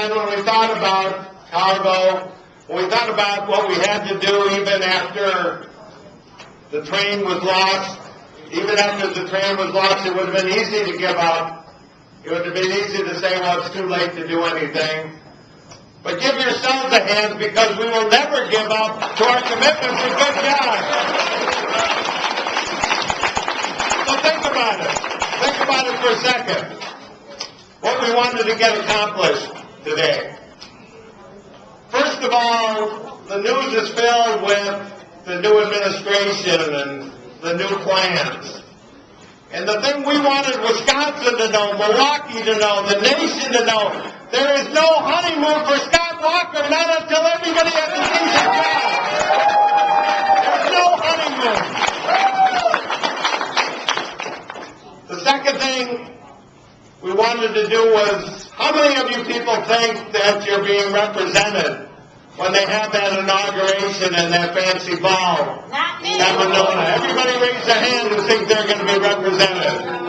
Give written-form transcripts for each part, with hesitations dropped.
then when we thought about cargo, when we thought about what we had to do even after the train was lost, it would have been easy to give up. It would have been easy to say, well, it's too late to do anything. But give yourselves a hand, because we will never give up to our commitment to good jobs. So think about it. Think about it for a second. What we wanted to get accomplished today. First of all, the news is filled with the new administration and the new plans. And the thing we wanted Wisconsin to know, Milwaukee to know, the nation to know, there is no honeymoon for Scott Walker, not until everybody has a decent job. There's no honeymoon. The second thing we wanted to do was, how many of you people think that you're being represented when they have that inauguration and that fancy ball at Winona? Everybody raise a hand who think they're going to be represented.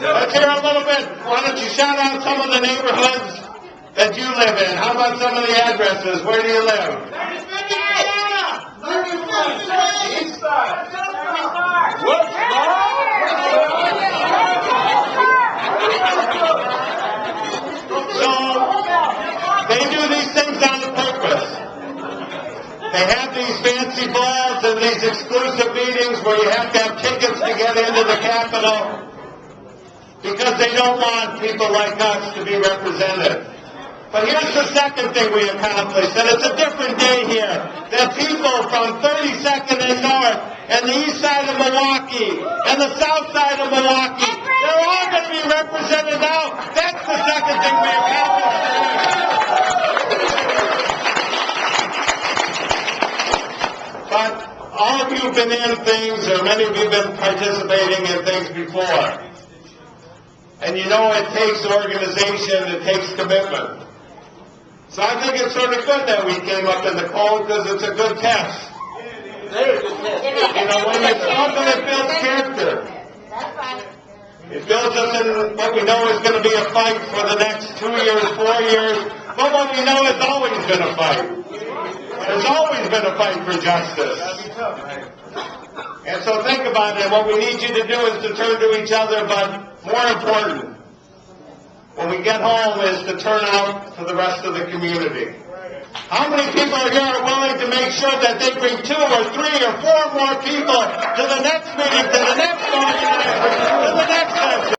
Let's hear a little bit. Why don't you shout out some of the neighborhoods that you live in? How about some of the addresses? Where do you live? East side. So, they do these things on purpose. They have these fancy balls and these exclusive meetings where you have to have tickets to get into the Capitol, because they don't want people like us to be represented. But here's the second thing we accomplished, and it's a different day here. That people from 32nd and North, and the east side of Milwaukee, and the south side of Milwaukee, they're all going to be represented now. That's the second thing we accomplished today. But all of you have been in things, or many of you have been participating in things before. And you know it takes organization, it takes commitment. So I think it's sort of good that we came up in the cold, because it's a good test. You know, when you struggle, it builds character. It builds us in what we know is going to be a fight for the next 2 years, 4 years. But what we know is always been a fight. There's always been a fight for justice. And so think about it. What we need you to do is to turn to each other, but more important, when we get home, is to turn out to the rest of the community. How many people here are willing to make sure that they bring 2 or 3 or 4 more people to the next meeting, to the next organization, to the next session?